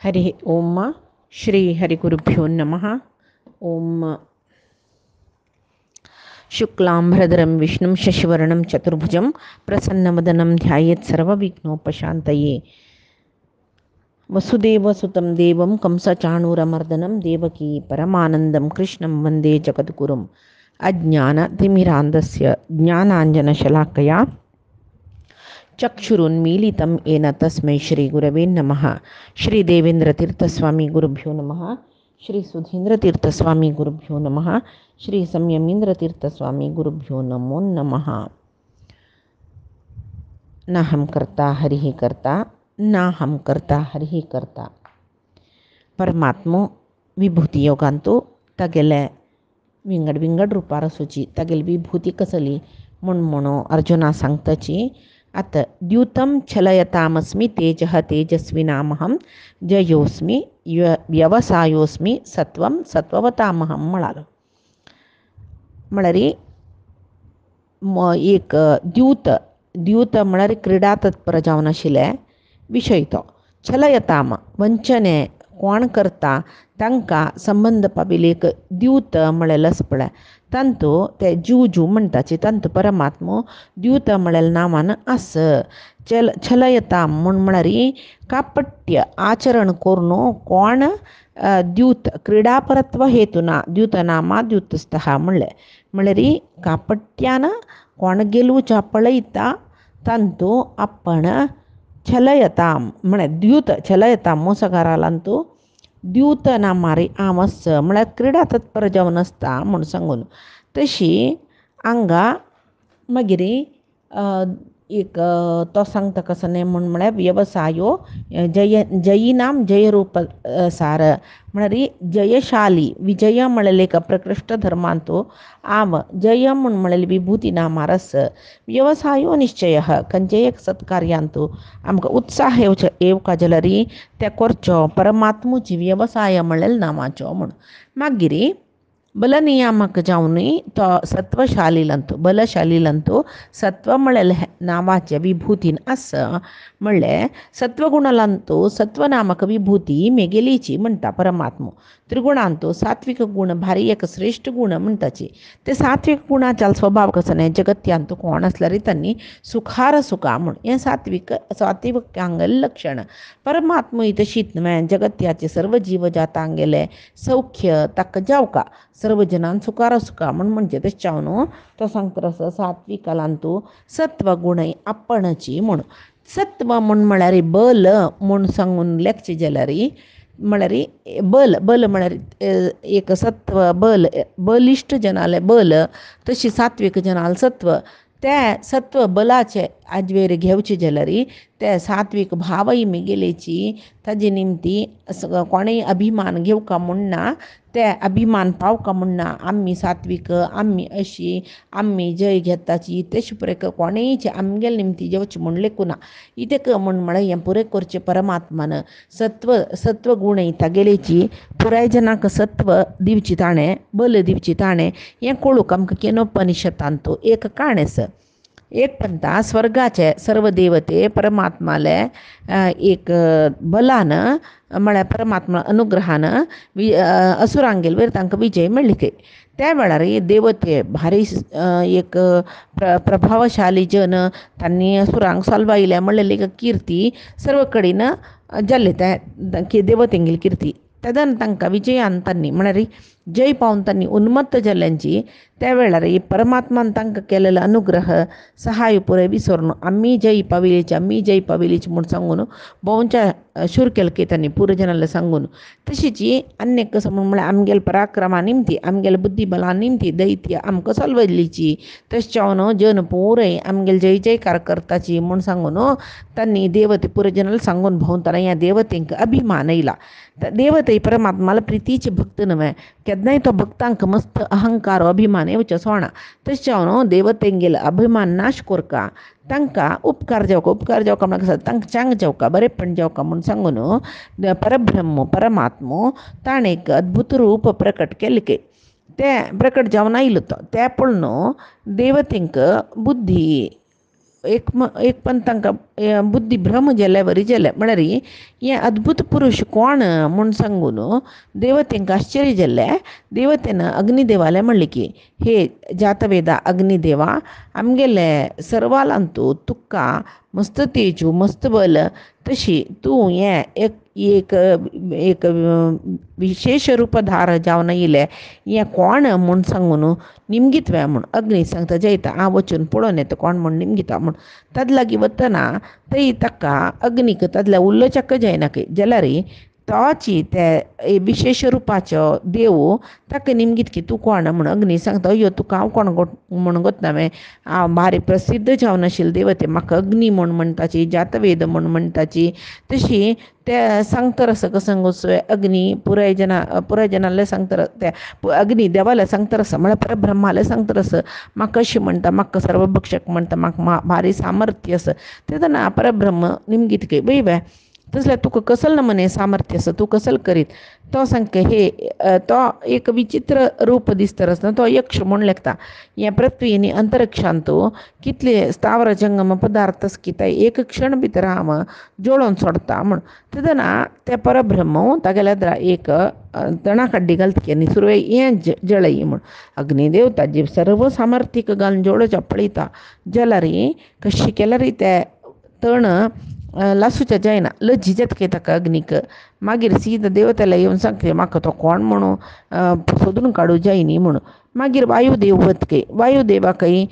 हरि ओम श्री हरिगुरुभ्यो नमः। ओम शुक्लांभ्रधरं विष्णुं शशिवर्णं चतुर्भुजं प्रसन्नवदनं ध्यायेत् सर्वविघ्नोपशान्तये। वसुदेवसुतं देवं कंसचाणूरमर्दनं देवकी परमानन्दं कृष्णं वन्दे जगद्गुरुम्। अज्ञानतिमिरान्धस्य ज्ञानाञ्जनशलाकया चक्षुरुन्मीलितं येन तस्मै श्रीगुरवे नमः। श्री देवेंद्रतीर्थस्वामी गुरुभ्यो नमः। श्री सुधींद्रतीर्थस्वामी गुरुभ्यो नमः। श्री संयमींद्रतीर्थस्वामी गुरुभ्यो नमो नमः। न हम कर्ता हरिः कर्ता, न हम कर्ता हरिः कर्ता. परमात्मो विभूती योगांतू तगेले विंगड विंगड रुपार सुची तगेल विभूती कसली म्हणून अर्जुना सांगताची. अत द्यूतं छलयतामस्मि तेजः तेजस्विनामहं जयोस्मि व्यवसायोस्मि सत्वं सत्ववतामहं म्हणालो. म्हळरी एक द्यूत म्हळरी क्रीडा तत्पर जावन आशिल्ले विशय तो. छलयताम वंचने कोण करता तांकां संबंध पाबिल एक द्यूत म्हळेलें आसा पळय. तांतू ते जू म्हणटाची तांतू परमात्मो द्यूत म्हळेल्या नांवान आस. छलयताम म्हळ्यार कापट्य आचरण करून कोण द्यूत क्रीडापरत्व हेतुना द्यूतनामा द्यूतस्थः म्हळ्यार कापट्यान कोण गेलूच्या पळयता तांतू आपण छलयताम म्हळ्यार द्यूत छलयताम मोसगारालांतू द्यूत नामारी आमस म्हळ्यार क्रीडा तत्पर जावन आसता म्हूण सांगून. तशी हांगा मागीर एक तो सांगता कसो म्हळ्यार व्यवसायो जयीनाम जयरूप सार म्हळ्यार जयशाली विजय म्हळेले एक प्रकृष्ट धर्मांतू आम जय म्हूण म्हळेली विभूती नामार आस. व्यवसायो निश्चय खंयचे एक सत्कार्यांतू आमकां उत्साह येवका जाल्यार ते करचो परमात्मूची व्यवसाय म्हळेल नांवाचो म्हूण. मागीर बलनियामक जावनूय तो सत्वशालीलंतू बलशालीलंतू सत्व म्हळेले नांवाचे विभूतीन आस. म्हणल्यार सत्वगुणालंतू सत्वनामक विभूती मेगेलीची म्हणटा परमात्मो. त्रिगुणांतू सात्विक गुण भारी एक श्रेष्ठ गुण म्हणटाची. ते सात्विक गुणाच्या स्वभाव कसो न्ही जगत्यांतू कोण आसल्यार त्यांनी सुखार सुखा म्हूण हें सात्विकांगेलें लक्षण. परमात्मूय तशीच न्हय जगत्याचे सर्व जीव जातांगेले सौख्य ताका जावका सर्व जनान सुखार सुखा म्हणजे तशें न्हू. तो सांगता असो सात्विकालांतू सत्व गुणय आपणची म्हूण. सत्व म्हळ्यार बल म्हूण सांगून लेखचे जाल्यार म्हळ्यार बल म्हळ्यार एक सत्व बलिश्ट जनाले बल तशी सात्विक जनाले सत्व. ते सत्व बलाचे आजवेर घेवचे जाल्यार ते सात्विक भावय मेगेलेची ताजे निमती कोणेय अभिमान घेवका म्हणना. ते अभिमान पावका म्हणना आम्ही सात्विक आम्ही अशी आम्ही जय घेताची तशे पुरेक कोणेयचे आमगेले निमती जेवचे म्हूण लेखुना. इतेक म्हळ्यार हें पुरे करचें परमात्मान सत्व गुणय तागेलेची पुराय जनाक सत्व दिवची ताणें बल दिवची ताणें हें कळूक आमकां केनोपनिशदांतू एक काण आसा. एक म्हणटा स्वर्गाचे सर्व देवते परमात्माले एक बलान म्हळ्यार परमात्मा अनुग्रहान असुरांगेल वयर तांकां विजय मेळ्ळी काय. त्या वेळार देवते भारी एक प्रभावशाली जन तांणी असुरांक सोलवायले म्हणलेली किर्ती सर्व कडेन जाल्ले ते देवतेंगेली किर्ती. तेदन तांकां विजयान तांणी म्हळ्यार जय पावन तांणी उन्मत्त जाल्ल्यांची त्या वेळार परमात्मान तांकां केलेलो अनुग्रह सहाय पुरे विसरून आम्ही जय पाविलीची म्हूण सांगून भोंवच्या शूर केले की तांणी पुरो जनाला सांगून. तशीच अन्य कसो म्हळ्यार आमगेल पराक्रमा निमती आमगेल बुद्धीबला निमती दैत्य आमकां सोलवल्लीची तशें चावन जन पुरय आमगेल जय जयकार करताची म्हूण सांगून तांणी देवते पुरो जनाला सांगून भोंवतना ह्या देवतेंक अभिमान येयला. देवते परमात्माला प्रितीचे भक्त न्हय केन्नाय तो भक्तांक मस्त अहंकार अभिमान येवचो सोडना. तशें चावन देवतेंगेल अभिमान नाश कोरका तांकां उपकार जावका म्हळ्यार तांकां चांग जावका बरेपण जावका म्हूण सांगून परब्रह्म परमात्मो ताणें एक अद्भुत रूप प्रकट केलें की ते प्रकट जावन आयलो तो. ते पळोवन देवतेंक बुद्धी एक पण तांकां बुद्धी भ्रम जेले वरी जेले म्हळ्यार हे अद्भुत पुरुश कोण म्हूण सांगून देवतेंक आश्चर्य जाल्ले. देवतेन अग्निदेवाले म्हणलें की हे जातवेदा अग्निदेवा, आमगेले सर्वालांतू तुका मस्त तेजू मस्त बल, तशी तूं हें एक एक विशेष रूपधार जावन येयलें हें कोण म्हूण सांगून निमगीतव्या म्हूण अग्नी सांगता जयता हांव वचून पळोवन येता कोण म्हूण निमगिता म्हूण. ताजे लागीं वतना थंय ताका अग्नीक तातल्या उरलो चक्क जायना जाल्यार तोची ते विशेष रुपाचो देव ताका निमगीत की तूं कोण म्हूण अग्नी सांगता अयो तुका हांव कोण म्हूण गोतना हांव भारी प्रसिद्ध जावन आशिल्ले देवते म्हाका अग्नी म्हूण म्हणटाची जातवेद म्हूण म्हणटाची. तशी ते सांगतरस कसंगूस अग्नी पुराय जनाले सांगतर ते अग्नी देवाले सांगतरस म्हळ्यार परब्रह्माले सांगतरस म्हाका अशी म्हणटा म्हाका सर्वभक्षक म्हणटा म्हाका भारी सामर्थ्य आसा. तेदना परब्रह्म निमगीत की वय तसल्यार तुका कसल मने सामर्थ्य आसा तूं कसल करीत. तो सांगता हे तो एक विचित्र रूप दिसता तो यक्ष म्हूण लेखता. हे पृथ्वीनी अंतरिक्षांतू कितले स्थावर जंगम पदार्थ की एक क्षण भितर हांव जोळोवन सोडता म्हूण. तेदना ते परब्रह्म तागेल्या एक तणा कड्डी घालता आनी सुरवे हें जळय म्हूण. अग्निदेव ताजें सर्व सामर्थ्यक घालून जोळोवचें पळयता जाल्यार कशें केल्यार ते तण लासूचें जायना. लज्जी जाता ताका अग्नीक. मागीर सीद देवतेला येवन सांगता म्हाका तो कोण म्हणून सोदून काडूं जाय न्ही म्हणून. मागीर वायुदेव वतके वायुदेवाकय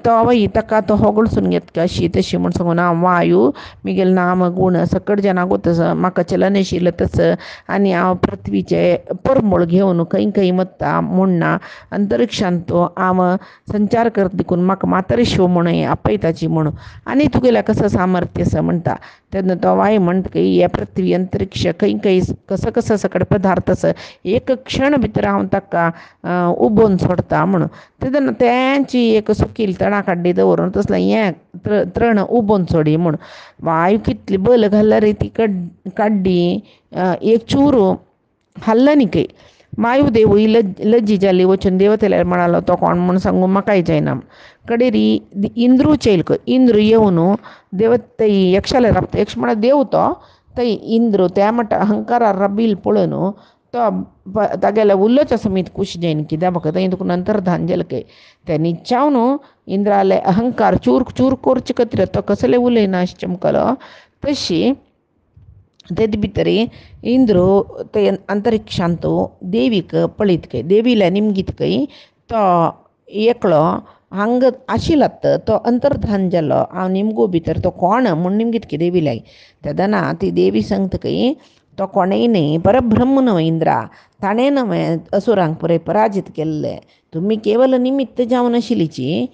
तो वय ताका तो होगळसून घेतका अशी तशी म्हूण सांगून हांव वायू मिगेल नाम गूण सकट जनागो तस म्हाका चलनशील तस आनी हांव पृथ्वीचे परमळ घेवन खंय खंय वता म्हणना अंतरिक्षांत हांव संचार करता देखून म्हाका मातरी शिव म्हणून आपयताची म्हणून आनी तुगेल्या कसं सामर्थ्य आसा म्हणटा. तेन्ना तो वायू म्हणटा हे पृथ्वी अंतरिक्ष खंय खंय कसं सकट पदार्थ आसा एक क्षण भितर हांव ताका उबोवन सोडता म्हणून. तेदना तेंची एक सुकील तणा काड्डी दवरून तसलें हें तण उबोवन सोडी म्हूण. वायू कितली बल घाल्यार ती काड्डी एक चूर हल्ला न्ही वायुदेवूय लज्जी जाली वचून देवतेल्यार म्हणालो तो कोण म्हूण सांगून म्हाकाय जायना. कडेर इंद्रू चेलक इंद्र येवन देवते यक्षाले राबता. यक्ष म्हळ्यार देव तो थंय इंद्र त्या म्हणटा अहंकारार राबिल्ल पळोवन तो तागेल्या उल्लोच्या समीत खूश जायन कित्याक म्हाका थंय तुका अंतर्धान जालें ते निचावन इंद्राले अहंकार चूर चूर करचे खातीर तो कसले उलयना चमकलो. तशी तेजे भितर इंद्र ते अंतरिक्षांत देवीक पळयत देवीला निमगीत तो एकलो हांग आशिल्लो तो अंतर्धान जालो हांव निमगो भितर तो कोण म्हूण निमगीत देवी लाय. तेदना ती देवी सांगता तो कोणेय न्ही परब्रह्म न्हय इंद्रा ताणें न्हय असुरांक पुराय पराजीत केल्ले. तुमी केवल निमित्त जावन आशिल्लीची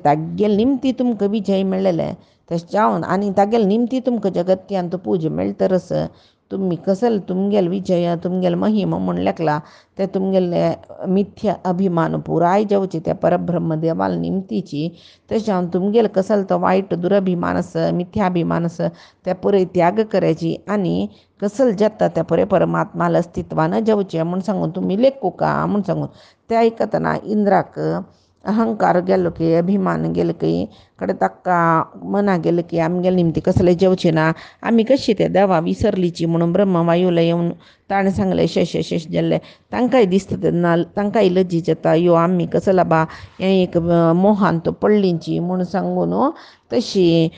तागेल निमती तुमकां विजय मेळ्ळेले तशें जावन आनी तागेल निमती तुमकां जगत्यांत पूज मेळटरस तुमी कसल तुमगेल विजय तुमगेल महिमा म्हूण लेखला ते तुमगेले मिथ्या अभिमान पुराय जावची त्या परब्रह्म देवाल निमतीची. तशें जावन तुमगेल कसल तो वायट दुरभिमान आसा मिथ्याभिमान आसा ते पुराय त्याग करची आनी कसल जाता त्या पुराय परमात्माल अस्तित्वान जावचें म्हूण सांगून तुमी लेखू का म्हूण सांगून. ते आयकतना इंद्राक अहंकार गेलो अभिमान गेलो कडे ताका मना गेलें आमगेले निमती कसले जेवचे ना आमी कशी ते देवा विसरलीची म्हणून ब्रह्म वायूला येवन ताणें सांगलें शेश जाल्लें. तांकांय दिसता तेन्ना तांकांय लज्जी जाता यो आमी कसला बा हें एक मोहांत पडलींची म्हूण सांगून तशी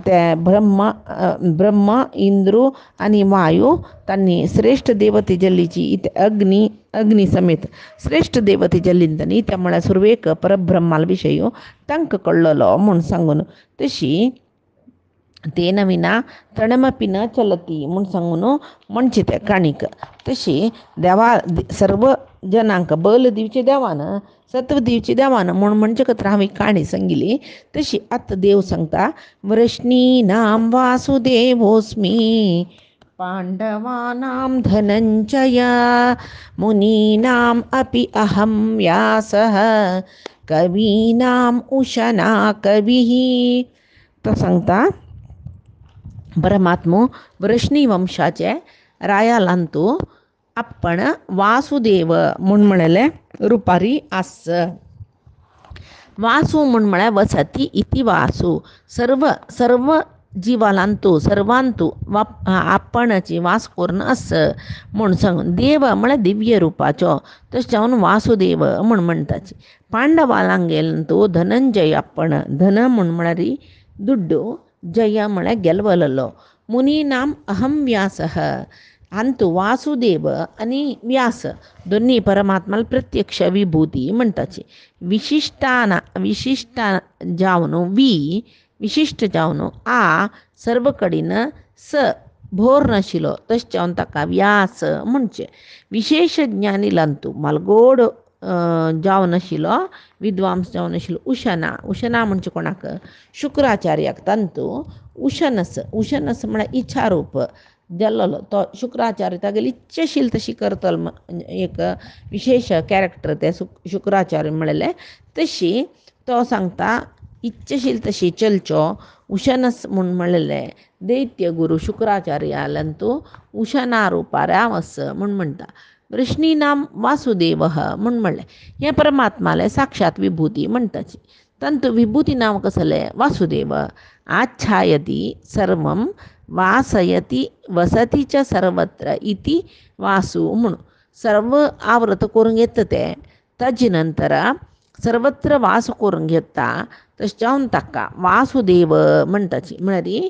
ते ब्रह्म इंद्र आनी वायू तांणी श्रेष्ठ देवते जल्लीची इथे अग्नी समेत श्रेष्ठ देवते जल्लीन तांणी त्या म्हळ्यार सुरवेक परब्रह्माल विशय तांकां कळ्ळलो म्हूण सांगून. तशी तेन विना तृणमपि न चलती म्हूण सांगून म्हणचे ते काणीक. तशी देवा सर्व जनांक बल दिवचे देवान सत्व दिवचे देवान म्हूण म्हणजे खातीर हांवें काणी सांगिल्ली. तशी आतां देव सांगता वृष्णीनां वासुदेवोऽस्मि पांडवानां धनंजय मुनीनाम् अपि अहं व्यासः कवीनां उशना कविः. तो सांगता परमात्मो वृष्णी वंशाचे रायालांतू आपण वासुदेव म्हूण म्हणलें रुपारी आस. वासू म्हण म्हळ्यार वसती इति वासू. सर्व सर्व जिवालांतू सर्वांतू आपणाची वास करून आस म्हूण सांगून. देव म्हळ्यार दिव्य रुपाचो, तशें जावन वासुदेव म्हूण म्हणटाची. पांडवालांगेलंतू धनंजय आपण. धन म्हूण म्हळ्यार दुड्डू, जय म्हळ्यार गेलवलेलो. मुनीनाम अहम व्यासः. अंतू वासुदेव आणि व्यास दोन्ही परमात्माला प्रत्यक्ष विभूती म्हणटाची. विशिष्ट जावनु विशिष्ट जावनु सर्व कडेन स भोर नाशिलो, तशें जावन ताका व्यास म्हणचे. विशेष ज्ञानीलांतू मलगोड जावन आशिल्लो, विद्वांस जावन आशिल्लो उशना म्हणजे कोणाक? शुक्राचार्याक. तांतू उशनस म्हळ्यार इच्छारूप जाल्लो तो शुक्राचार्य. तागेली इच्छाशील तशी करतलो एक विशेष कॅरेक्टर ते शुक्राचार्य म्हणलें. तशी तो सांगता इच्छाशील तशी चलच्यो. उशनस म्हूण म्हणलें दैत्य गुरू शुक्राचार्यालंतू उशना रुपार रावस म्हूण म्हणटा. वृष्णीनाम वासुदेव म्हूण म्हणलें. हें परमात्माले साक्षात विभूती म्हणटाची. तंतू विभूती नाव कसलें? वासुदेव. आच्छायती सर्वं वासयती वसतीच सर्वत्र इति वासू म्हणून. सर्व आवृत करून घेता ते, ताजे नंतर सर्वत्र वास करून घेता, तशें जावन ताका वासुदेव म्हणटाची. म्हळ्यार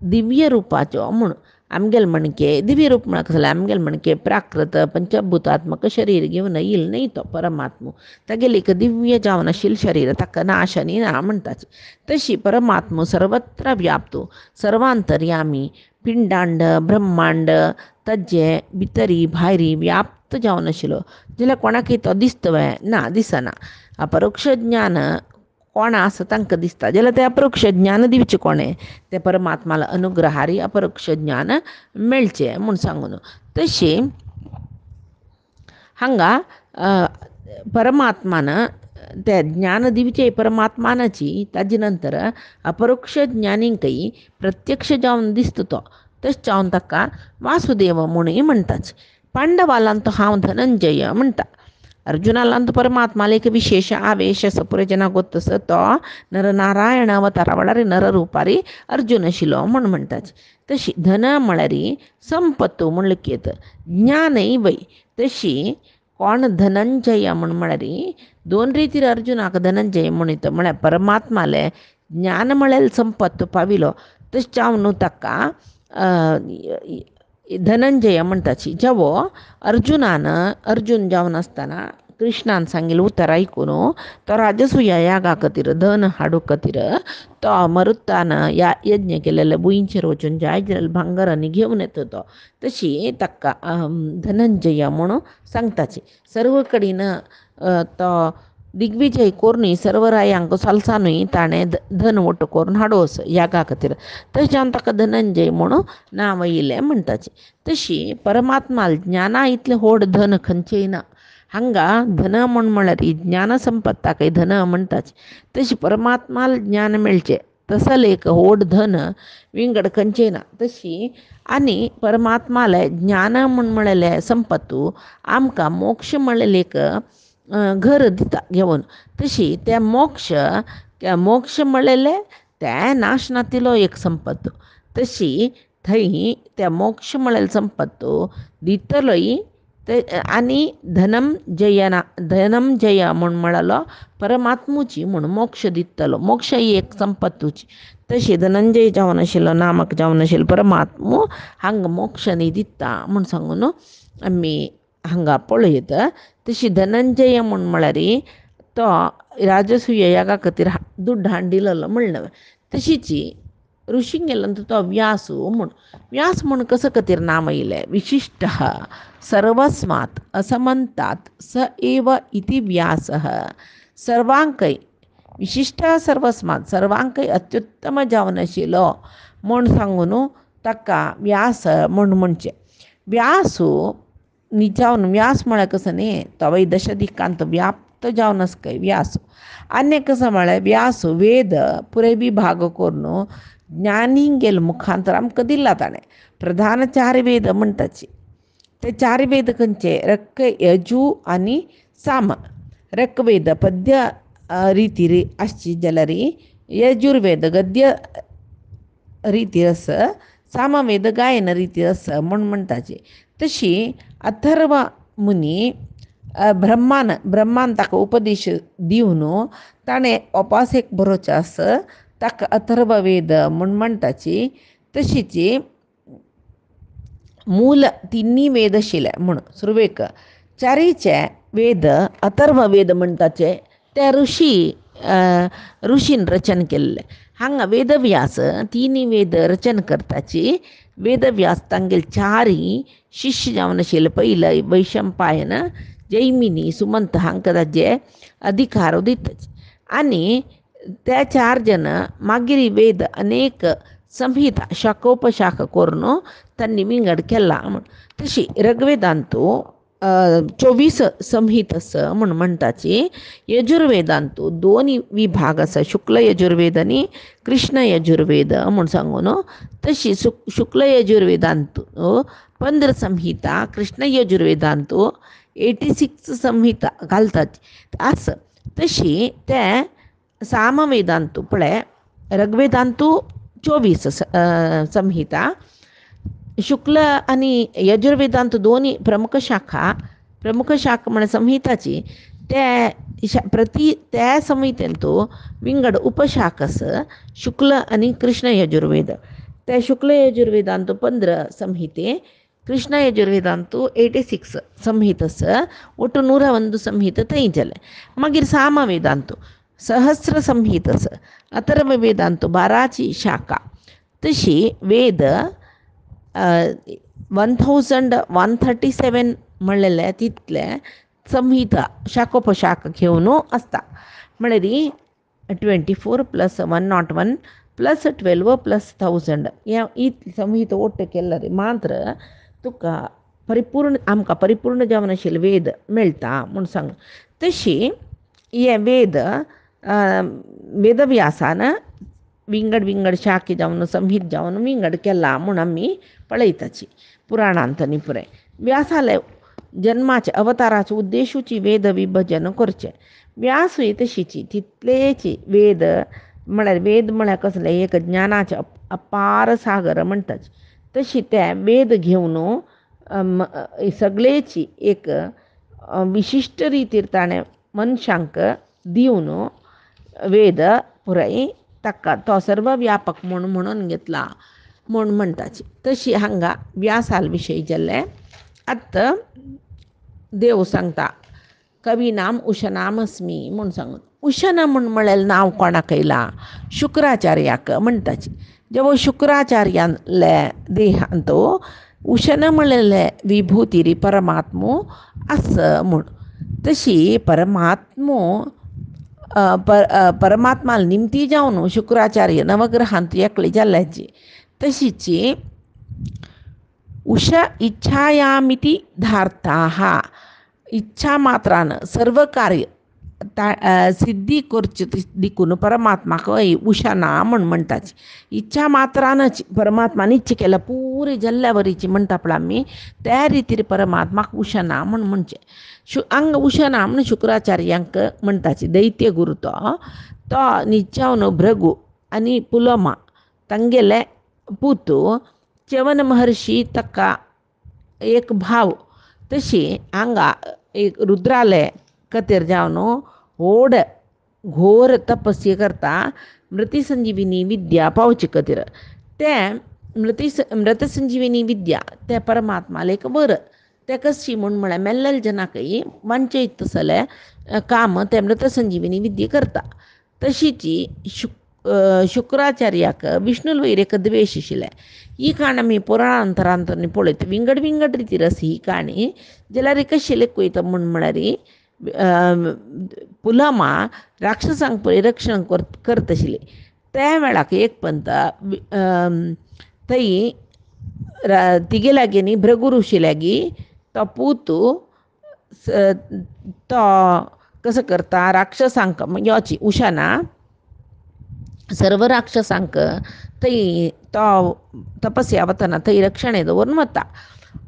दिव्य रुपाचो म्हणून. आमगेल म्हणके दिव्य रूप म्हळ्यार कसलें? आमगेल म्हणके प्राकृत पंचभूतात्मक शरीर घेवन येईल न्ही तो परमात्मो. तागेलें एक दिव्य जावन आशिल्लें शरीर, ताका नाश आनी ना म्हणटाची. तशी परमात्मो सर्वत्र व्याप्तो, सर्वांतर्यामी, पिंडांड ब्रह्मांड ताजे भितरी भायरी व्याप्त जावन आशिल्लो. जाल्यार कोणाकय तो दिसतोय? ना, दिसना. अपरोक्ष ज्ञान कोण आसा तांकां दिसता. जाल्यार तें अपरोक्ष ज्ञान दिवचें कोणें? तें परमात्माला अनुग्रहारी अपरोक्ष ज्ञान मेळचें म्हूण सांगून. तशें हांगा परमात्मान तें ज्ञान दिवचें परमात्मानाची. ताजे नंतर अपरोक्ष ज्ञानींकय प्रत्यक्ष जावन दिसता तो, तशें जावन ताका वासुदेव म्हणूय म्हणटाच. पांडवालांत हांव धनंजय म्हणटा. अर्जुनालांत परमात्माला एक विशेष आवेश सपुरजना गोत्तस तो नरनारायण अवतारा वडार नररूपारी अर्जुन आशिल्लो म्हूण म्हणटाच. तशी धन म्हळ्यार संपत्तू म्हूण लिखयत. ज्ञानय वय. तशी कोण धनंजय म्हूण म्हळ्यार दोन रितीर अर्जुनाक धनंजय म्हणीत. म्हळ्यार परमात्माले ज्ञान म्हळ्यार संपत्त पाविलो, तशें जावन ताका धनंजय म्हणटाची. जेवो अर्जुन जावन आसतना कृष्णान सांगिल्लें उतर आयकून तो राजसूया यागा खातीर धन हाडू खातीर तो मरुत्तान यज्ञ केलेले बुईंचेर वचून जाय जाल्यार भांगर आनी घेवन येता तो. तशी ताका धनंजय म्हणून सांगताची. सर्व कडेन तो दिग्विजय कोरनी सर्व रायांक सलसानूय ताणें धन वट करून हाडोस यागा खातीर, तशें जावन ताका धनंजय म्हणून नांव येयलें म्हणटाची. तशी परमात्मा ज्ञाना इतलें व्हड धन खंयचेय ना. हांगा धन म्हूण म्हळ्यार ज्ञान संपत ताका धन म्हणटाची. तशी परमात्माला ज्ञान मेळचें तसलें एक व्हड धन विंगड खंयचेय ना. तशी आनी परमात्माले ज्ञान म्हूण म्हळेलें संपत्तू आमकां मोक्ष म्हळेलें एक घर दिता घेवन. तशी तें मोक्ष म्हळेलें तें नाशनातिलो एक संपत्त. तशी थंय त्या मोक्ष म्हळेलें संपत्त दितलोय ते. आनी धनम जय म्हूण म्हळलो परमात्मुची म्हूण मोक्ष दितलो. मोक्ष ही एक संपत्तूची. तशी धनंजय जावन आशिल्लो नामक जावन आशिल्लो परमात्मो हांगा मोक्ष न्ही दिता म्हूण सांगून आमी हांगा पळयत. तशी धनंजय म्हूण म्हळ्यार तो राजसूय यागा खातीर दुड्ड हाडिल्लो म्हणलें. तशीच ऋषींक गेलो तो व्यासू म्हूण कसं खातीर नाम येयलें? विशिष्ट सर्वस्मात् असमंतात स एव इति व्यासः. सर्वांकय विशिष्ट सर्वस्मात् सर्वांकय अत्युत्तम जावन आशिल्लो म्हूण सांगून ताका व्यास म्हूण म्हणचें. व्यासू जावन व्यास म्हळ्यार कसं न्ही, तो दशदिकांत व्याप्त जावन आसकय व्यास. आनी कसं म्हळ्यार व्यास वेद पुरे विभाग करून ज्ञानींगेल मुखांतर आमकां दिला ताणें. प्रधान 4 वेद म्हणटाची. ते 4 वेद खंयचे? रक यजू आनी साम. ऋग्वेद पद्य रिती री आसची जाल्यार यजुर्वेद गद्य रिती आसा, सामवेद गायन रिती आसा म्हूण म्हणटाची. तशी अथर्व मुनी ब्रह्मान ताका उपदेश दिवन ताणें उपासेक बरोवचें आसा, ताका अथर्व वेद म्हूण म्हणटाची. तशीच मूल तिन्नी वेद आशिल्ले म्हूण सुरवेक चारीचे वेद अथर्व वेद म्हणटाचे ते ऋषीन रचन केल्ले. हांगा वेदव्यास तिनी वेद रचन करताची. वेदव्यास तांगेले चारी शिश्य जावन आशिल्ले. पयले वैशंपायन, जैमिनी, सुमंत हांकां ताजे अधिकार दिताचे. आनी ते 4 जन मागीर वेद अनेक संहिता शाखोपशाख करून तांणी विंगड केला. तशी ऋग्वेदांतू 24 संहित आसा म्हूण म्हणटाची. यजुर्वेदांतू 2 विभाग आसा, शुक्ल यजुर्वेद आनी कृष्ण यजुर्वेद म्हूण सांगून. तशी शुक्ल यजुर्वेदांतू 15 संहिता, कृष्ण यजुर्वेदांतू 86 संहिता घालतात आसा. तशी ते सामवेदांतू पळय, ऋग्वेदांतू 24 संहिता, शुक्ल आनी यजुर्वेदांत 2 प्रमुख शाखा म्हण संहिताची. त्या संहितेंतू विंगड उपशाख आसा, शुक्ल आनी कृष्ण यजुर्वेद. ते शुक्ल यजुर्वेदांतू 15 संहिते, कृष्ण यजुर्वेदांतू 86 संहित आसा. ಒಟ್ಟು 101 संहित थंय जाले. मागीर सामवेदांतू सहस्र संहित आसा. अथर्व वेदांतू 12ची शाखा. तशी वेद 1137 म्हणलेले तितले संहिता शाखोपशाख घेवन आसता. म्हळ्यार 24 + 101 + 12 + 1000 ह्या संहिता ओट्ट केल्यार मात्र तुका आमकां परिपूर्ण जावन आशिल्ले वेद मेळटा म्हूण सांग. तशी हे वेद वेदव्यासान विंगड शाखे जावन संहित जावन विंगड केला म्हूण आमी पळयताची पुराणांत आनी पुराय. व्यासाले जन्माचे अवताराचे उद्देशूची वेद विभजन करचें. व्यासूय तशीची तितलेची वेद म्हळ्यार कसले एक ज्ञानाचे अपार सागर म्हणटात. तशी ते वेद घेवन सगळेची एक विशिश्ट रितीर ताणें मनशांक दिवन वेद पुराय ताका तो सर्वव्यापक म्हणून घेतला म्हूण म्हणटाची. तशी हांगा व्यासाल विशयी जाल्ले. आतां देव सांगता कविनाम उशनामस्मी म्हूण सांगून. उशन म्हळ्यार नांव कोणाक येयलां? शुक्राचार्याक म्हणटाची. जेवो शुक्राचार्याले देहांत उशन म्हणलेले विभूती परमात्मो आस म्हूण. तशी परमात्माला निमती जावन शुक्राचार्य नवग्रहांत एकले जाल्ल्याची. तशीच उश इच्छायामिती धार्ता. इच्छा मात्रान सर्व कार्य सिद्धी करचे देखून परमात्माक उशना म्हूण म्हणटाची. इच्छा मात्रानच परमात्मान इच्छा केला पुरी जाल्ल्यावरीची म्हणटा पळय आमी, त्या रितीर परमात्माक उशना म्हूण म्हणचे. हांगा उशना म्हूण शुक्राचार्यांक म्हणटाची. दैत्य गुरू तो निजावन भृगू आनी पुलोमा तांगेले पूत च्यवन महर्षी ताका एक भाव. तशी हांगा एक रुद्राले खातीर जावन व्हड घोर तपस्या करता मृतसंजीविनी विद्या पावचे खातीर. ते मृतसंजीविनी विद्या ते परमात्माले एक वर. ते कशी म्हळ्यार मेल्लेल्या जनाकय वांचयत तसले काम ते मृतसंजीविनी विद्या करता. तशीच शुक्राचार्याक विष्णू वयर एक द्वेश आशिल्ले. ही काण आमी पुराणांतरांत पळयता. विंगड रितीर आसा ही काणी. जाल्यार कशें वयता म्हळ्यार पुलमा राक्षसांक परिरक्षण करता आशिल्ली. त्या वेळाक एक पंत थंय तिगे लागीं भृगू ऋषी लागीं तो पूत तो कसो करता राक्षसांक योची उशना सर्व राक्षसांक थंय तो तपस्या वतना थंय रक्षणे दवरून वता.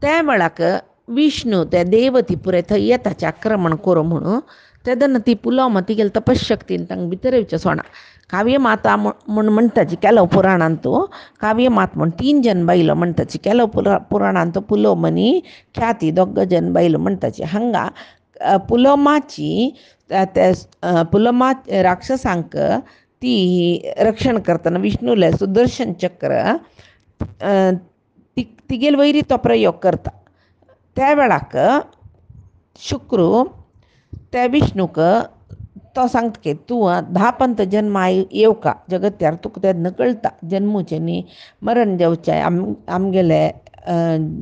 त्या वेळाक विष्णू ते देवती पुराय थंय येताचे आक्रमण करूं म्हणून तेदन्न ती पुलाव मा तिगेल तपशक्तीन तांकां भितर येवचें सोडना. काव्य माता म्हूण म्हणटाची केलो पुराणांतू काव्य मात म्हूण 3 जन बायलो म्हणटाची केलो पुराणांतू पुलोमनी ख्याती 2 जन बायलो म्हणटाची हांगा पुलोमाची पुलोमा राक्षसांक ती रक्षण करतना विष्णूले सुदर्शन चक्र तिगेल वैरी तो प्रयोग करता. त्या वेळाक शुक्रू त्या विष्णूक तो सांगता की तूं 10 पंत जन्मा येवका जगत्यार तुका तेन्ना कळटा जन्मुचें न्ही मरण जेवचें आमगेले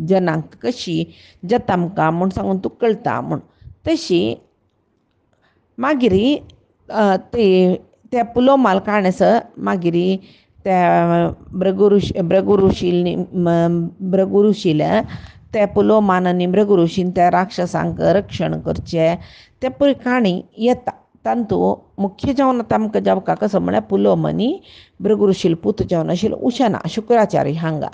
जनांक कशी जाता आमकां म्हूण सांगून तुका कळटा म्हूण. तशी मागीर त्या पुलोमाल काणस मागीर त्या भृगु ऋषीले त्या पुलोमान आनी भृगु ऋषीन त्या राक्षसांक रक्षण करचें ते पळय काणी येता. तांतू मुख्य जावन आतां आमकां जेवका कसो म्हळ्यार पुलोम आनी भृगु ऋषील पूत जावन आशिल्लो उशना शुक्राचार्य हांगा.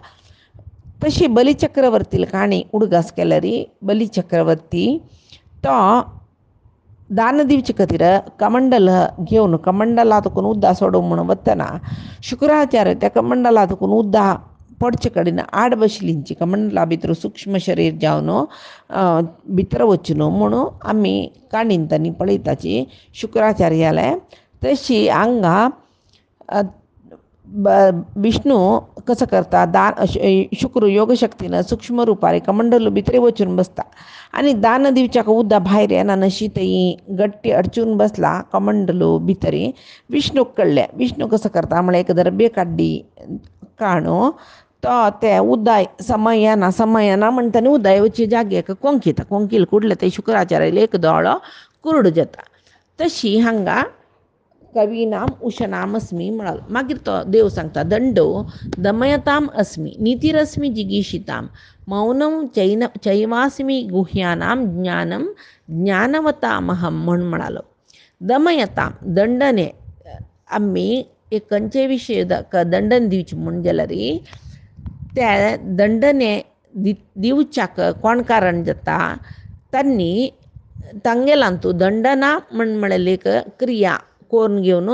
तशी बलिचक्रवर्तील काणी उडगास केल्यार बलिचक्रवर्ती तो दान दिवचे खातीर कमंडल घेवन कमंडलांतून उद्दा सोडूं म्हणून वतना शुक्राचार्य त्या कमंडलांतून उद्दा पडचे कडेन आड बशिल्लींची कमंडला भितर सूक्ष्म शरीर जावन भितर वचूं न्हू म्हणून आमी काणीन तांणी पळयताची शुक्राचार्याले. तशी हांगा विष्णू कसं करता शुक्र योगशक्तीनं सूक्ष्म रुपारी कमंडल भितर वचून बसता आनी दान दिवच्याक उद्दा भायर येना नशी तेई गट्टी अडचून बसला कमंडलू भितरी. विष्णूक कळ्ळें. विष्णू कसं करता म्हळ्यार एक दरबे काड्डी काणू तो ते उदय समय येना म्हणटा उदय येवचे जाग्याक कोंकिता कोंकिल कुडले ते शुक्राचार्याले एक दोळो कुरुड जाता. तशी हांगा कवीनाम उशनाम अस्मी म्हणालो. मागीर तो देव सांगता दंडो दमयताम अस्मी नीतिरस्मी जिगीषिताम मौनम चैवास्मी गुह्यानाम ज्ञानम ज्ञानवतामहम म्हणालो. दमयताम दंडने आम्ही एक खंयचे विशय दंडन दिवचे म्हूण जाल्यार त्या दंडने दिवच्याक कोण कारण जाता तांणी तांगेलांतू दंडना म्हणलेली एक क्रिया कोरून घेवन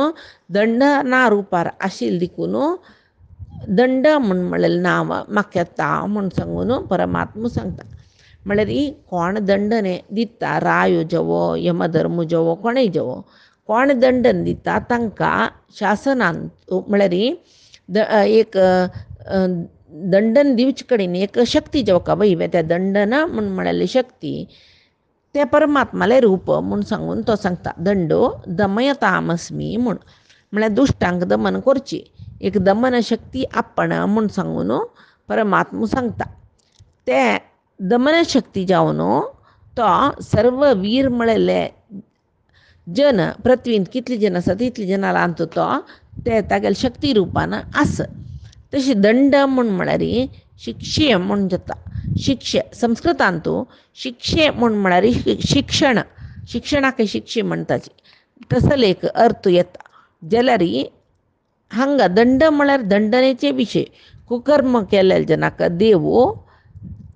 दंडना रुपार आशिल्ली देखून दंड म्हणलेलें नांव म्हाका येता म्हूण सांगून परमात्मा सांगता. म्हळ्यार कोण दंडने दिता रायो जवो यमधर्म जवो कोणय जवो कोण दंडन दिता तांकां शासनांत म्हळ्यार एक दंडन दिवचे कडेन एक शक्ती जेवका वय त्या दंडना म्हूण म्हळ्याली शक्ती ते परमात्माले रूप म्हूण सांगून तो सांगता. दंडो दमयतामस्मी म्हूण म्हळ्यार दुश्टांक दमन करची एक दमन शक्ती आपण म्हूण सांगून परमात्मा सांगता. ते दमन शक्ती जावन तो सर्व वीर म्हळेले जन पृथ्वींत कितले जन आसा तितले जनां लांत तो ते तागेले शक्ती रुपान आस. तशी दंड म्हूण म्हळ्यार शिक्षे म्हूण जाता. शिक्षे संस्कृतांतू शिक्षे म्हूण म्हळ्यार शिक्षण शिक्षणाक शिक्षे म्हणटाची तसले एक अर्थ येता. जाल्यार हांगा दंड म्हळ्यार दंडनेचे विशय कुकर्म केलेले जनाक देव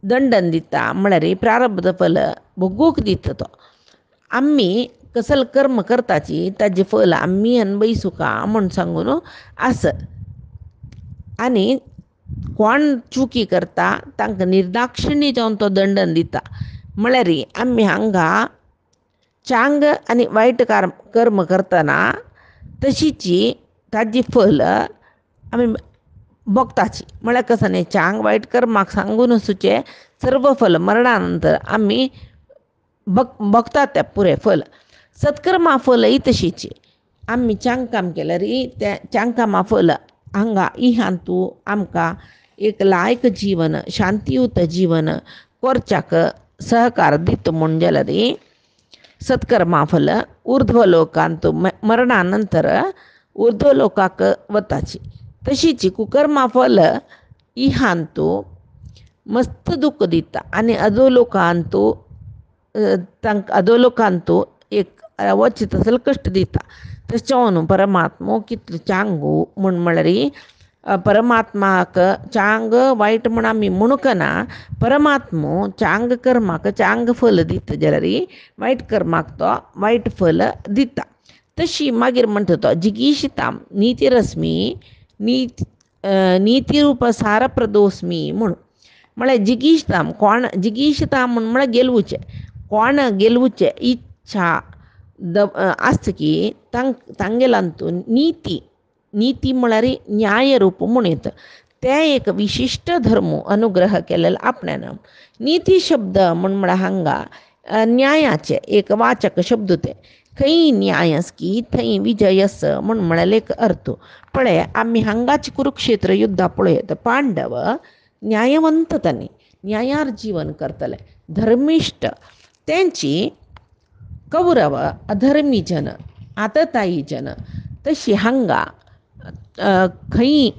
दंडन दिता म्हळ्यार प्रारब्ध फल भोगूंक दिता. तो आम्ही कसल कर्म करताची ताजे फल आम्ही अनभविसुका म्हूण सांगून आस. आनी कोण चुकी करता तांकां निर्दाक्षिण्य जावन तो दंडन दिता. म्हळ्यार आमी हांगा चांग आनी वायट कर्म करतना तशीची ताजी फल आमी भोगताची. म्हळ्यार कसं न्ही चांग वायट कर्माक सांगून सुचे सर्व फल मरणा नंतर आमी भोगतात ते पुरे फल. सत्कर्मा फलय तशीची आमी चांग काम केल्यार त्या चांग कामा फल हांगा इहांतू आमकां एक लायक जीवन शांतियुत जीवन करच्याक सहकार दिता म्हूण जाल्यार सत्कर्मा फल ऊर्ध्व लोकांतू मरणा नंतर ऊर्ध्व लोकाक वताची. तशीच कुकर्मा फल इहांतू मस्त दुःख दिता आनी अधोलोकांतू अधोलोकांतू एक वचत असल कश्ट दिता. तशें परमात्मो कितलो चांगू म्हूण म्हळ्यार परमात्माक चांग वाईट म्हण आमी म्हणुकना परमात्मो चांग कर्माक चांग फल दिता जाल्यार वायट कर्माक तो वायट फल दिता. तशी मागीर म्हणटा तो जिगीशिताम नीतिरस्मी नीतिरूप सारप्रदोस्मी म्हणून म्हळ्यार जिगीशताम कोण जिगीशताम म्हळ्यार गेलवुचें कोण गेलवुचें इच्छा आसता की तांगेलांतू नीती म्हळ्यार न्याय रूप म्हणून येता ते एक विशिश्ट धर्म अनुग्रह केलेलो आपणान. नीती शब्द म्हळ्यार हांगा न्यायाचे एक वाचक शब्द ते खंय न्यायस की थंय विजयस म्हळ्यार एक अर्थ. पळय आमी हांगाच कुरुक्षेत्र युद्धा पळयत पांडव न्यायवंततांनी न्यायार जीवन करतले धर्मिष्ठ तेंची कौरव अधर्मी जन आततायी जन. तशी हांगा खंय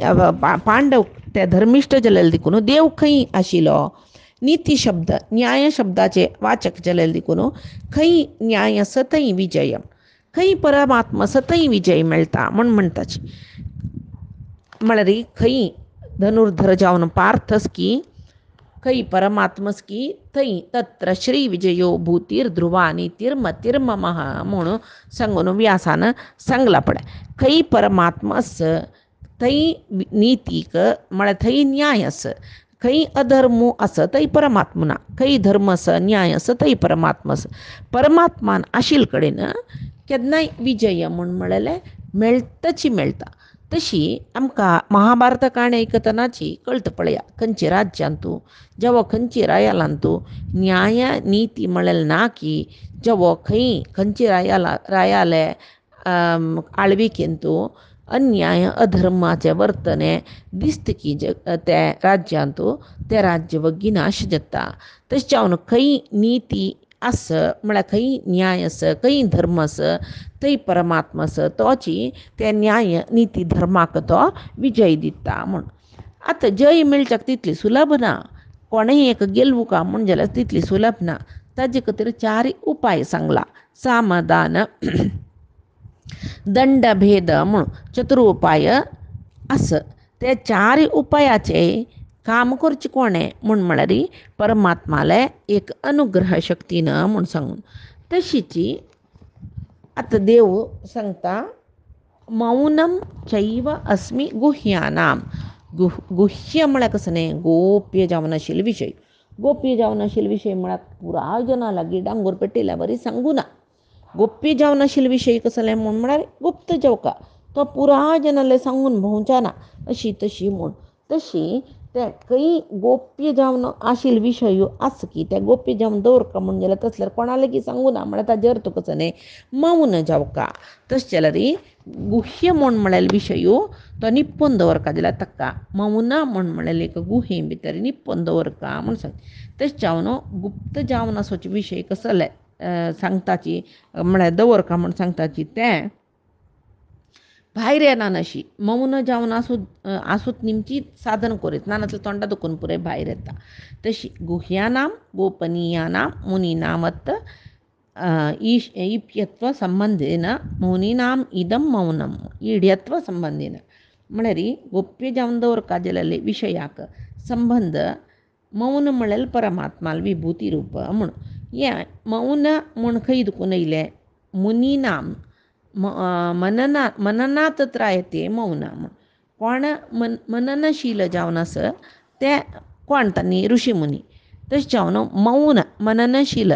पांडव ते धर्मिश्ठ जालेले देखून देव खंय आशिल्लो नीती शब्द न्याय शब्दाचे वाचक जालेले देखून खंय न्याय सतय विजय खंय परमात्मा सतय विजय मेळटा म्हणटाच. म्हळ्यार खंय धनुर्धर जावन पार्थस की खंय परमात्मस की थंय तत्र श्री विजयो भूतीर ध्रुवा नीतिर्मतिर्ममः म्हणून सांगून व्यासान सांगला. पळय खंय परमात्मस थंय नीतीक म्हळ्यार थंय न्यायस खंय अधर्म आस थंय परमात्मा ना खंय धर्म आस न्याय आस थंय परमात्मा परमात्मान आशिल्ले कडेन केन्नाय विजय म्हळ्यार मेळटाची मेळटा. तशी आमकां महाभारत काणी आयकतनाची कळटा. पळया खंयचे राज्यांतू जेवो खंयचे रायालांतू न्याय नीती म्हळ्यार ना की जेवो खंय खंयचे रायाले आळविकेंतू अन्याय अधर्माचे वर्तने दिसता की ते राज्यांतू ते राज्य वग्गी नाश जाता. तशें जावन खंय नीती आस म्हळ्यार खंय न्याय आस खंय धर्म आस थंय परमात्मा आस तोची ते न्याय नीती धर्माक तो विजय दिता म्हूण. आतां जय मेळच्याक तितली सुलभ ना कोणेय एक गेलवू का म्हण जाल्यार तितली सुलभ ना. ताजे खातीर 4 उपाय सांगला साम दान दंड भेद म्हणून चतुरुपाय आस. ते 4 उपायाचे काम करचें कोणें म्हळ्यार परमात्माले एक अनुग्रह शक्तीन म्हूण सांगून. तशीची आतां देव सांगता मौनम चैव अस्मि गुह्यानाम. गुह्य म्हळ्यार कसं न्ही गोप्य जावन आशिल्ले विशय. गोप्य जावन आशिल्ले विशय म्हळ्यार पुराय जना लागीं डांगूर पेटयल्या बरी सांगू ना. गोप्य जावन आशिल्ले विशय कसले म्हळ्यार गुप्त जेवका तो पुराय जनाले सांगून भोंवचा ना अशी तशी म्हूण. तशी ते खंय गोप्य जावन आशिल्ले विशय आस की ते गोप्य जावन दवरका म्हण जाल्यार तसल्यार कोणा लेगीत सांगू ना म्हळ्यार ताजे अर्थ कसो न्ही मौन जावका. तशें जाल्यार गुह्य म्हळ्यार विशय तो निप्पून दवरका जाल्यार ताका मौन म्हळ्यार एक गुहे भितर निप्पून दवरका म्हूण सांग. तशें जावन गुप्त जावन आसोचे विशय कसले सांगताची म्हळ्यार दवरका म्हूण सांगताची ते भायर येना अशी मौन जावन आसूत निमची साधन करीत ना नाजाल्यार तोंडा दुखून पुराय भायर येता. तशी गुह्यानाम गोपनीयानाम मुनीनामत ईप्यत्व संबंधीन मुनीनाम इदम मौनम ईड्यत्व संबंधीन. म्हळ्यार गोप्य जावन दवरका जाल्यार विशयाक संबंध मौन म्हळ्यार परमात्माल विभूती रूप म्हूण. हे मौन म्हूण खंय दुखून येयलें मुनीनाम मननात त्रायते मौन म्हूण. कोण मननशील जावन आस ते कोण तांणी ऋषी मुनी. तशें जावन मौन मननशील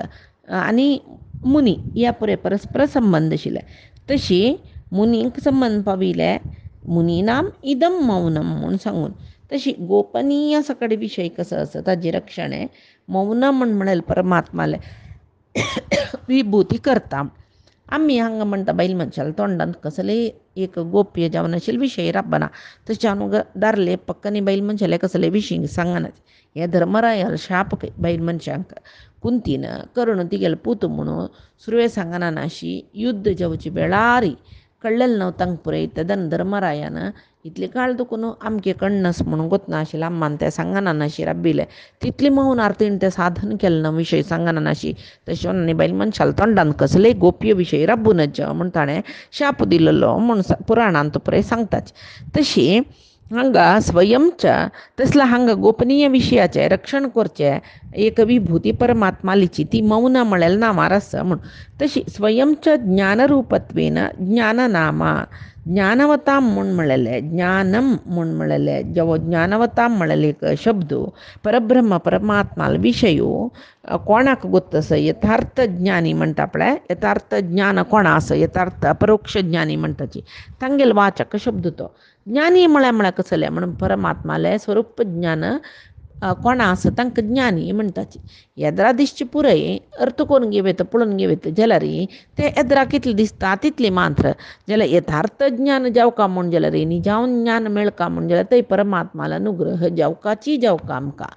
आनी मुनी ह्या परस्पर संबंध आशिल्ले. तशी मुनींक संबंध पाविले मुनीनाम इदम मौनम म्हूण सांगून. तशी गोपनीय सकडे विशय कसो आसा ताजे रक्षण मौन म्हळ्यार परमात्माले विभूती करता. आमी हांगा म्हणटा बायल मनशाल तोंडांत कसले एक गोप्य जावन आशिल्ले विशय राबना. तशें जावन दारले पक्कनी बायल मनशाले कसले विशय सांगनात. हे धर्मरायाल शाप बायल मनशांक कुंतीन कर्ण तिगेल पूत म्हणून सुरवे सांगना नाशी युद्ध जावचे वेळार कळलेलें न्हू तांकां पुरय तेदन धर्मरायान इतले काळ दुखून आमगे कण्णस म्हणून गोतना आशिल्लें आम्मान तें सांगना नाशी राबिले तितली मौन आरतीन तें साधन केलें ना विशय सांगना नाशी. तशें न्ही बायल मनशाल तोंडान कसले गोप्य विशय राबूनच म्हूण ताणें शाप दिलेलो म्हूण पुराणांत पुरय सांगताच. तशी हांगा स्वयंच तसला हांगा गोपनीय विशयाचें रक्षण करचें एक विभूती परमात्मालीची ती मौन म्हळेल नामार आसा म्हूण तशी स्वयंच ज्ञानरूपत्वेन ज्ञाननामा ज्ञानवताम म्हूण म्हळेलें ज्ञानम म्हूण म्हळेलें जेवो ज्ञानवताम म्हळेलें एक शब्द परब्रह्म परमात्माल विशयो कोणाक गोत्तस यथार्थ ज्ञानी म्हणटा पळय यथार्थ ज्ञान कोणा आसा यथार्थ अपरोक्ष ज्ञानी म्हणटाची तांगेल वाचक शब्द तो ज्ञानी म्हळ्यार कसलें म्हणून परमात्मालें स्वरूप ज्ञान कोणा आसा तांकां ज्ञानी म्हणटाची येद्रा दिसचे पुरय अर्थ करून घेवेत पळोवन घेवेत जाल्यार ते येद्रा कितलें दिसता तितली मात्र जाल्यार यथार्थ ज्ञान जावका म्हूण जाल्यार निजावन ज्ञान मेळका म्हूण जाल्यार थंय परमात्माला अनुग्रह जावकाची जावका आमकां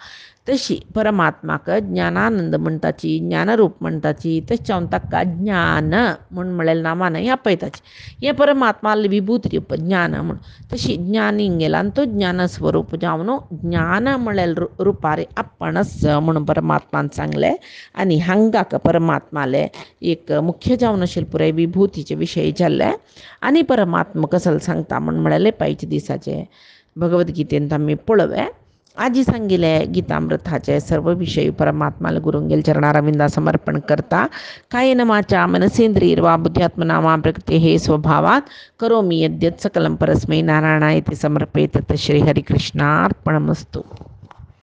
तशी परमात्माक ज्ञानानंद म्हणटाची ज्ञानरूप म्हणटाची तशें ताका ज्ञान म्हूण म्हळेलें नामानय आपयताची हें परमात्माल विभूती रूप ज्ञान म्हूण तशी ज्ञानी गेला तो ज्ञानस्वरूप जावन ज्ञान म्हळेल रुपार आपणच म्हणून परमात्मान सांगलें आनी हांगाक परमात्माले एक मुख्य जावन आशिल्ले पुराय विभूतीचे विशय जाल्ले आनी परमात्मा कसले सांगता म्हूण म्हळेलें पायच्या दिसाचे भगवद्गीतेंत आमी पळोवया आजी सांगिले गीतामृताचे सर्व विषय परमात्माला गुरुंगेल चरणारविंदा समर्पण करता कायेन वाचा मनसेंद्रियर्वा बुद्ध्यात्मना वा प्रकृते हे स्वभावात करोमि यद्यत् सकलं परस्मै नारायणाय ते समर्पयेत श्री हरिकृष्णार्पणमस्तु।